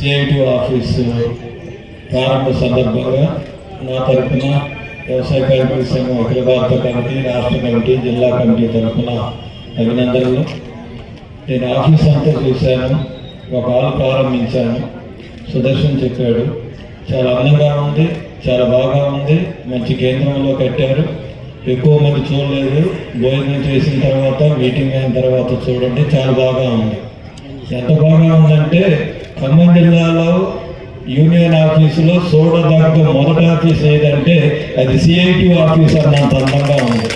CIT office ప్రారంభ సందర్భంగా నా తరఫున వ్యవసాయ కార్మిక సంఘం అఖిల భారత కమిటీ, రాష్ట్ర కమిటీ, జిల్లా కమిటీ తరఫున అభినందనలు. నేను ఆఫీస్ అంతా చూశాను, ఒక హాల్ ప్రారంభించాను. సుదర్శన్ చెప్పాడు, చాలా అందంగా ఉంది, చాలా బాగా ఉంది, మంచి కేంద్రంలో కట్టారు. ఎక్కువ మంది చూడలేదు, భోజనం చేసిన తర్వాత మీటింగ్ అయిన తర్వాత చూడండి, చాలా బాగా ఉంది. ఎంత బాగా ఉందంటే ఖమ్మం జిల్లాలో యూనియన్ ఆఫీసులో చూడదగ్గ మొదటి ఆఫీస్ ఏదంటే అది సిఐటి ఆఫీస్ అన్నంత అందంగా ఉంది.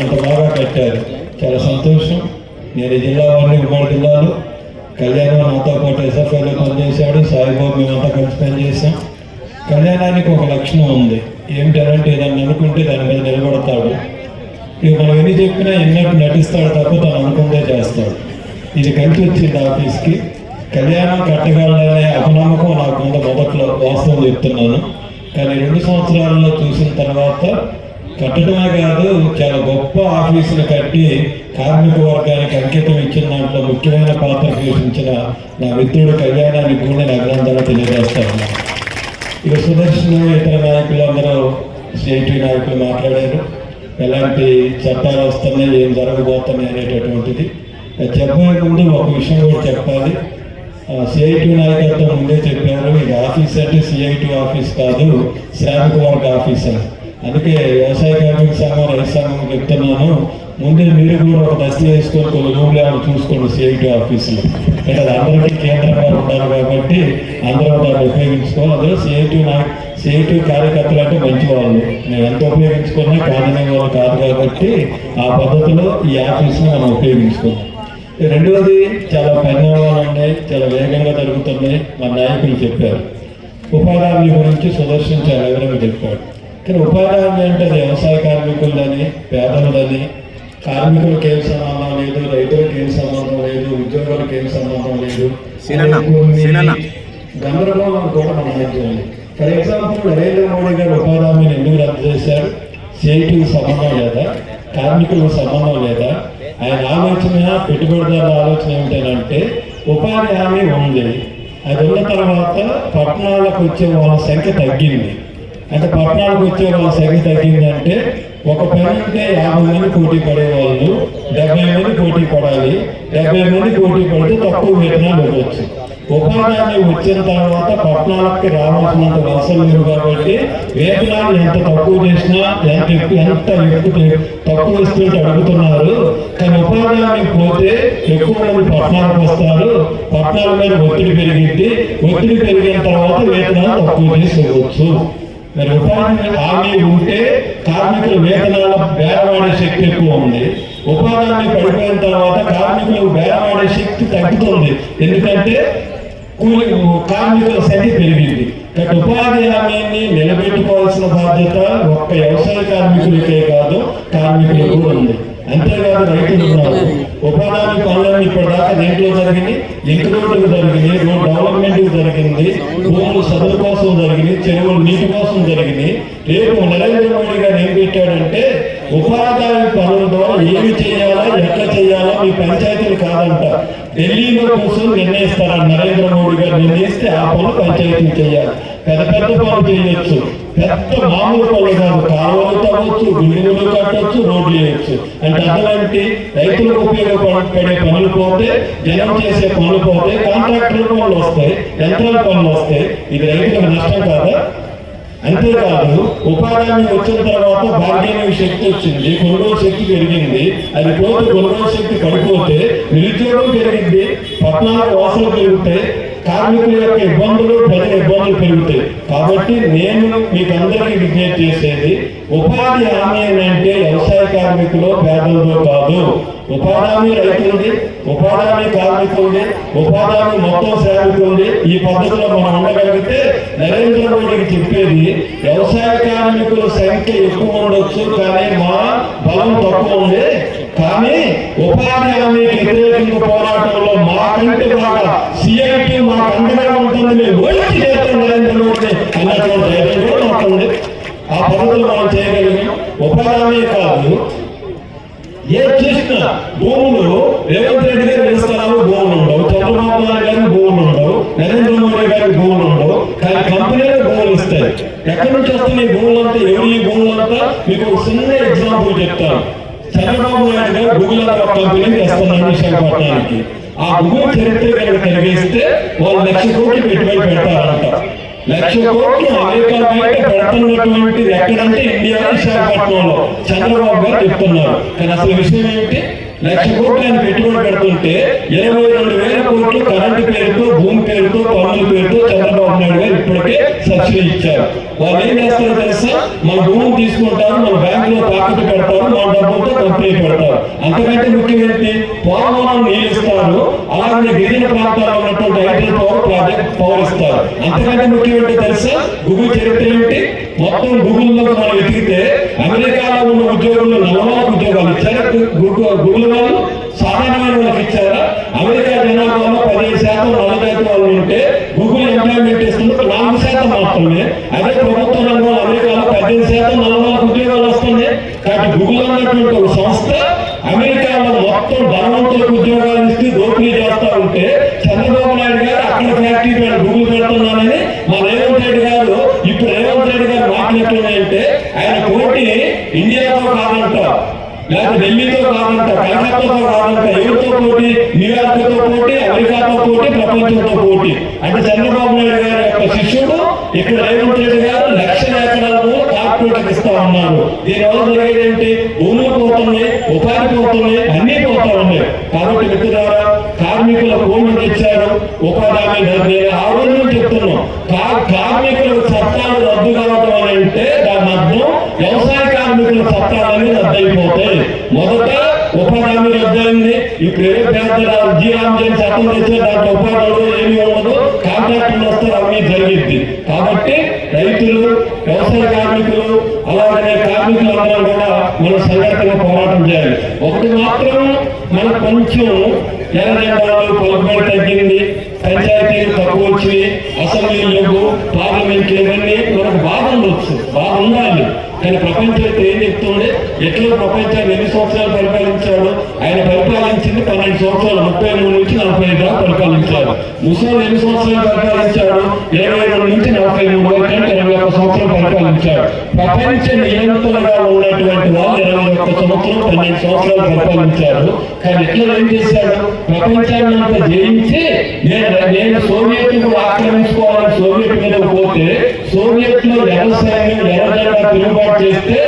అంత బాగా కట్టారు, చాలా సంతోషం. నేను ఈ జిల్లా వాడిని, ఉమ్మడి జిల్లాలో కళ్యాణం నాతో పాటు ఎస్ఎఫ్ఐలో పనిచేశాడు, సాయిబాబు మేమంతా కలిసి పనిచేసాం. కళ్యాణానికి ఒక లక్షణం ఉంది, ఏమిటంటే ఏదన్నా అనుకుంటే దాని మీద నిలబడతాడు. ఇక మనం ఎన్ని చెప్పినా ఎన్నట్టు నటిస్తాడు తప్ప తను అనుకుంటే చేస్తాడు. ఇది కలిసి వచ్చింది ఆఫీస్కి. కళ్యాణం కట్టగలనే అపనమ్మకం నాకు ముందు మొదట్లో, వాస్తవం చెప్తున్నాను. కానీ 2 సంవత్సరాలలో చూసిన తర్వాత కట్టడమే కాదు, చాలా గొప్ప ఆఫీసులు కట్టి కార్మిక వర్గానికి అంకితం ఇచ్చిన దాంట్లో ముఖ్యమైన పాత్ర పోషించిన నా మిత్రుడు కళ్యాణానికి కూడా నేను అభినందనలు తెలియజేస్తాను. ఇక సుదర్శన్, ఇతర నాయకులందరూ సిఐటి నాయకులు మాట్లాడారు. ఎలాంటి చట్టాలు వస్తున్నాయి, ఏం జరగబోతున్నాయి అనేటటువంటిది చెప్పే ముందు ఒక విషయం కూడా చెప్పాలి. సిఐటి నాయకత్వం ముందే చెప్పారు, ఇది ఆఫీస్ అంటే సిఐటి ఆఫీస్ కాదు, శ్రామిక వర్గ ఆఫీస్ అని. అందుకే వ్యవసాయ కార్మిక సంఘం, రైతు సంఘం చెప్తున్నాను, ముందే మీరు కూడా ఒక దస్తి వేసుకొని కొన్ని రూమ్లు ఏమైనా చూసుకోండి సిఐటి ఆఫీసులో. అంటే అది అందరికీ కేంద్రంగా ఉండాలి కాబట్టి అందరూ దాన్ని ఉపయోగించుకోవాలి. అందులో సిఐటి కార్యకర్తలు అంటే మంచి వాళ్ళు, మేము ఎంత ఉపయోగించుకున్నా కాదనే వాళ్ళు కాదు కాబట్టి ఆ పద్ధతిలో ఈ ఆఫీస్ని మనం ఉపయోగించుకున్నాం. రెండవది, చాలా పరిణామాలు ఉన్నాయి, చాలా వేగంగా జరుగుతున్నాయి. మన నాయకులు చెప్పారు. ఉపాధి హామీ గురించి సుదర్శన్ చాలా వివరంగా చెప్పాడు. కానీ ఉపాధి హామీ అంటే అది వ్యవసాయ కార్మికులని, పేదలని, కార్మికులకు ఏం సంబంధం లేదు, రైతులకు ఏం సంబంధం లేదు, ఉద్యోగులకు ఏం సంబంధం లేదు, గందరగోళం కూడా మన మధ్య ఉంది. ఫర్ ఎగ్జాంపుల్, నరేంద్ర మోడీ గారు ఉపాధి హామీని ఎందుకు రద్దు చేశారు? సిఐటికి సంబంధం లేదా, కార్మికులకు సంబంధం లేదా? ఆయన ఆలోచన, పెట్టుబడిదారుల ఆలోచన ఏమిటంటే ఉపాధి హామీ ఉంది, అది ఉన్న తర్వాత పట్టణాలకు వచ్చే వాళ్ళ సంఖ్య తగ్గింది. అంటే పట్టణాలకు వచ్చే వాళ్ళ సంఖ్య తగ్గిందంటే ఒక పని ఉంటే 50 మంది పోటీ పడేవాళ్ళు 70 మంది పోటీ పడాలి. 70 మంది పోటీ పడితే తక్కువ వేతనాలు ఇవ్వచ్చు. ఉపాధి హామీ వచ్చిన తర్వాత పట్టణాలకి రావాల్సినంత వలసలు లేవు కాబట్టి వేతనాలు ఎంత తక్కువ చేసినా, ఎంత ఎక్కువ తక్కువ ఇస్తుంటే అడుగుతున్నారు. కానీ ఉపాధి హామీ పోతే ఎక్కువ మంది పట్టణాలకు వస్తారు, పట్టణాల మీద ఒత్తిడి పెరిగింది, ఒత్తిడి పెరిగిన తర్వాత వేతనాలు తక్కువ చేసి ఇవ్వచ్చు. మరి ఉపాధి హామీ ఉంటే కార్మికుల వేతనాల బేరవాడే శక్తి ఎక్కువ ఉంది. ఉపాధి హామీ పడిపోయిన తర్వాత కార్మికులకు బేరవాడే శక్తి తగ్గుతుంది, ఎందుకంటే కార్మికుల సంఖ్య పెరిగింది. కాబట్టి ఉపాధి హామీని నిలబెట్టుకోవాల్సిన బాధ్యత ఒక్క వ్యవసాయ కార్మికులకే కాదు, కార్మికులకు కూడా ఉంది. అంతేకాదు రైతులు ఉన్నారు. ఉపాధి హామీ పనులన్నీ ఇప్పటిదాకా దేంట్లో జరిగింది? లింక్ రోడ్లకు జరిగింది, రోడ్ డెవలప్మెంట్కి జరిగింది, భూములు సదుల కోసం జరిగింది, చెరువులు నీటి కోసం జరిగింది. రేపు నరేంద్ర మోడీ గారు ఏం పెట్టాడంటే ఉపాధి హామీ పనుల ద్వారా ఏమి చేయాలా, ఎట్లా చేయాలో మీ పంచాయతీలు కాదంట, ఢిల్లీలో కోసం నిర్ణయిస్తారా? నరేంద్ర మోడీ గారు నిర్ణయిస్తే ఆ పనులు పంచాయతీలు చేయాలి. పెద్ద పెద్ద పనులు చేయొచ్చు, పెద్ద మామూలు పనులు కాదు. కాలువలు తవ్వచ్చు, బిల్డింగులు కట్టవచ్చు, రోడ్లు వేయచ్చు. అంటే అర్థమేంటి? రైతులకు ఉపయోగపడే పనులు పోతే, జనం చేసే పనులు పోతే, కాంట్రాక్టర్ల పనులు వస్తాయి, యంత్రాల పనులు వస్తాయి. ఇది రైతులకు నష్టం కాదా? అంతేకాదు ఉపాధి హామీ వచ్చిన తర్వాత బార్గెనింగ్ శక్తి వచ్చింది, కొనుగోలు శక్తి పెరిగింది. అది పోతే కొనుగోలు శక్తి పడిపోతే నిరుద్యోగం పెరిగింది, పట్టణాలకు వాసనలు పెరుగుతాయి, కార్మికుల యొక్క ఇబ్బందులు, ప్రజల ఇబ్బందులు పెరుగుతాయి. కాబట్టి నేను మీకు అందరికీ విజ్ఞప్తి చేసేది, ఉపాధి హామీ అంటే వ్యవసాయ కార్మికులు పేదలతో కాదు. ఉపాధి హామీ రైతులది, ఉపాధి హామీ కార్మికులది, ఉపాధి హామీ మొత్తం శ్రామికులది. ఈ పద్ధతిలో మనం ఉండగలిగితే నరేంద్ర మోడీకి చెప్పేది, వ్యవసాయ కార్మికుల సంఖ్య ఎక్కువ ఉండొచ్చు కానీ మా బలం తక్కువ ఉంది, కానీ ఉపాధి హామీకి వ్యతిరేకంగా పోరాటంలో మాకంటే బాగా సిఐటి మాకు అండగా ఉంటుంది, మేము ఓడించి చేస్తాం నరేంద్ర మోడీ అన్నటువంటి ధైర్యం కూడా మాకుంది. ఆ పద్ధతులు మనం చేయగలిగాం. ఉపాధి హామీ కాదు, ఏ చేసిన భూములు రేవంత్ రెడ్డి గారు వేస్తారో భూములు ఉండవు, చంద్రబాబు నాయుడు గారు భూములు ఉండవు, నరేంద్ర మోడీ మోడీ గారికి భూములు ఉండవు, కానీ కంపెనీలు భూములు ఇస్తాయి. ఎక్కడి నుంచి వస్తున్నాయి ఈ భూములంతా? ఎవరు ఈ భూములంతా? మీకు ఒక చిన్న ఎగ్జాంపుల్ చెప్తాను. చంద్రబాబు నాయుడు గారు గూగుల్ అనే ఒక కంపెనీ తెస్తున్నాడు విశాఖపట్నానికి. ఆ గూగుల్ చరిత్ర కనుక తిరిగిస్తే వాళ్ళు 1,00,000 కోట్లు పెట్టుబడి పెడతారంట. 1,00,000 కోట్లు అమెరికా బయట పెడుతున్నటువంటిది ఎక్కడంటే ఇండియా విశాఖపట్నంలో చంద్రబాబు గారు చెప్తున్నారు. కానీ అసలు విషయం ఏంటి? 1,00,000 కోట్లు ఆయన పెట్టుబడి పెడుతుంటే 22,000 కోట్లు కరెంటు పేరుతో, భూమి పేరుతో, పన్నుల పేరుతో చంద్రబాబు నాయుడు గారు ఇప్పటికే సబ్సిడీ ఇచ్చారు. వాళ్ళు ఏం చేస్తారో తెలుసా? మన భూమిని తీసుకుంటారు, మన బ్యాంకులో తాకట్టు పెడతారు, మన డబ్బులతో కంపెనీ పెడతారు. అంతకంటే ముఖ్యమైనది పోలవరం నీళ్ళు ఇస్తారు, అలాగే గిరిజన ప్రాంతాల్లో ఉన్నటువంటి హైడ్రల్ పవర్ ప్రాజెక్ట్ పవర్ ఇస్తారు. అంతకంటే ముఖ్యమైనది తెలుసా? గూగుల్ చరిత్ర ఏంటి? మొత్తం గూగుల్లో మనం వెతికితే అమెరికాలో ఉన్న ఉద్యోగులు 40,000 ఉద్యోగాలు ఇచ్చారు. గూగుల్ వాళ్ళు సాధారణమైన వాళ్ళకి ఇచ్చారా? అమెరికా జనాభాలో 15% నల్లజాతి వాళ్ళు ఉంటే గూగుల్ ఎంప్లాయ్మెంట్ ఇస్తున్నట్టు 4% మాత్రమే. అదే ప్రభుత్వ రంగంలో అమెరికాలో 18% 40,000 ఉద్యోగాలు వస్తుంది. కాబట్టి గూగుల్ అన్నటువంటి ఒక సంస్థ అమెరికాలో మొత్తం ధనవంతులకు ఉద్యోగాలు ఇస్తూ దోపిడీ చేస్తా ఉంటే చంద్రబాబు నాయుడు గారు అక్కడ ఫ్యాక్టరీ పేరు గూగుల్ పెడుతున్నానని మా రేవంత్ రెడ్డి గారు, ఇప్పుడు రేవంత్ రెడ్డి గారు మాట్లాడుతున్నాయంటే ఆయన పోటీ ఇండియాతో కాదంట, లేకపోతే ఢిల్లీతో కాదంట, కలకత్తాతో కాదంట. ఎవరితో పోటీ? న్యూయార్క్తో పోటీ, అమెరికాతో పోటీ, ప్రపంచంతో పోటీ. అంటే చంద్రబాబు నాయుడు గారి యొక్క శిష్యుడు ఇక్కడ రేవంత్ రెడ్డి గారు 1,00,000 ఎకరాలను కార్పొరేట్కి ఇస్తా ఉన్నారు. దీనివల్ల జరిగేదేంటి? భూములు పోతున్నాయి, ఉపాధి పోతున్నాయి, అన్ని పోతా ఉన్నాయి. కాబట్టి మిత్రులారా, కార్మికుల భూమి తెచ్చారు, ఉపాధి హామీ ఆ రోజు చెప్తున్నాం. కార్మికుల చట్టాలు రద్దు కావడం అని అంటే దాని అర్థం వ్యవసాయ కార్మికుల చట్టాలన్నీ రద్దయిపోతాయి. మొదట ఉపాధి హామీ రద్దయింది. ఇప్పుడు జీరాంజన్ చట్టం తెచ్చే దాంట్లో ఉపాధి ఏమి ఉండదు, కాంట్రాక్టులు వస్తారు, అవి జరిగింది. కాబట్టి రైతులు, వ్యవసాయ కార్మికులు, అలాగనే కార్మికులందరూ కూడా మనం సంఘటనగా పోరాటం చేయాలి. ఒకటి మాత్రం మనకు కొంచెం ఎర్రజెండాలు పలుకుబడి తగ్గింది, పంచాయతీలు తక్కువ వచ్చి, అసెంబ్లీలు లేవు, పార్లమెంట్లు ఇవన్నీ మనకు బాధ ఉండొచ్చు, బాధ ఉండాలి. కానీ ప్రపంచం ఏం చెప్తుండే? ఎట్లా ప్రపంచాన్ని ఎన్ని సంవత్సరాలు పరిపాలించాడు? ఆయన పరిపాలించింది 12 సంవత్సరాలు, 33 నుంచి 45 దాకా పరిపాలించాడు. ముసలి ఎన్ని సంవత్సరాలు పరిపాలించాడు? 22 నుంచి 43 వరకు, 21 సంవత్సరాలు పరిపాలించాడు. ప్రపంచ నియంత్రణగా ఉన్నటువంటి వాళ్ళు 21 సంవత్సరం, 12 సంవత్సరాలు పరిపాలించారు. కానీ ఎట్లా ఏం చేశాడు? ప్రపంచాన్ని అంతా జయించి నేను సోవియట్లు ఆక్రమించుకోవాలని సోవియట్ మీద పోతే సోవియట్లో వ్యవసాయం ఎర్రజెండా తిరుగుబాటు చేస్తే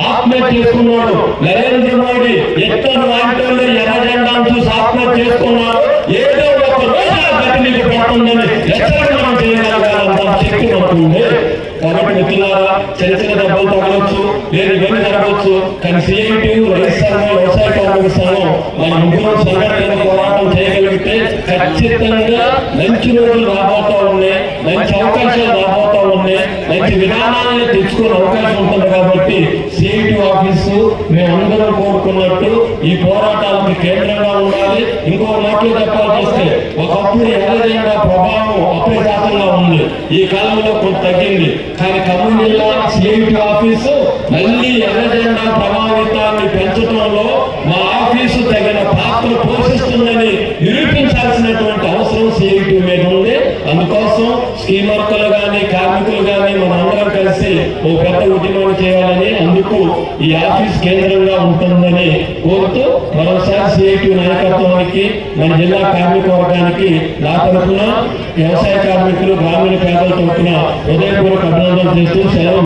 ఆత్మహత్య చేసుకున్నాడు. నరేంద్ర మోడీ ఎత్తను వాటిల్లో ఎర్రజెండాను చూసి ఆత్మహత్య చేసుకున్నాడు. ఏదో ఒక రోజు గతి మీకు పడుతుందని హెచ్చరిక మనం చేయగలగాలంత శక్తి పడుతుంది. కాబట్టి మిత్రులారా, చిన్న చిన్న దెబ్బలు తగలొచ్చు, లేదు ఇవన్నీ జరగవచ్చు. కానీ సిఐటియు, రైతు సంఘం, వ్యవసాయ కార్మిక సంఘం మన ముగ్గురు సంఘటన పోరాటం చేయగలిగితే ఖచ్చితంగా మంచి రోజులు రాబోతా ఉన్నాయి, మంచి అవకాశాలు రాబోతా ఉన్నాయి, మంచి విధానాలను తెచ్చుకునే అవకాశం ఉంటుంది. కాబట్టి సిఐటియు ఆఫీసు మేమందరం కోరుకున్నట్టు ఈ పోరాటాలకు కేంద్రంగా ఉండాలి. ఇంకో మాటలు చెప్పాల్సి వస్తే ఒకప్పుడు ఎర్రజెండా ప్రభావం అప్రజాతంగా ఉంది, ఈ కాలంలో కొంత తగ్గింది. కానీ ఖమ్మం జిల్లా సిఐటియు ఆఫీసు మళ్ళీ ఎర్రజెండా ప్రభావితాన్ని పెంచడంలో మా ఆఫీసు తగిన పాత్ర పోషిస్తుందని నిరూపించాల్సినటువంటి అవసరం సిఐటియు మీద ఉంది. అందుకోసం స్కీమ్ వర్కర్లు కానీ, కార్మికులు కానీ మనందరం కలిసి ఓ పెద్ద ఉద్యమాన్ని చేయాలని, అందుకు ఈ ఆఫీస్ కేంద్రంగా ఉంటుందని కోరుతూ మరోసారి సిఐటియు నాయకత్వానికి, మన జిల్లా కార్మిక వర్గానికి నా తరఫున, వ్యవసాయ కార్మికులు, గ్రామీణ పేదల తరఫున హృదయపూర్వక అభినందనలు చేస్తూ సెలవు.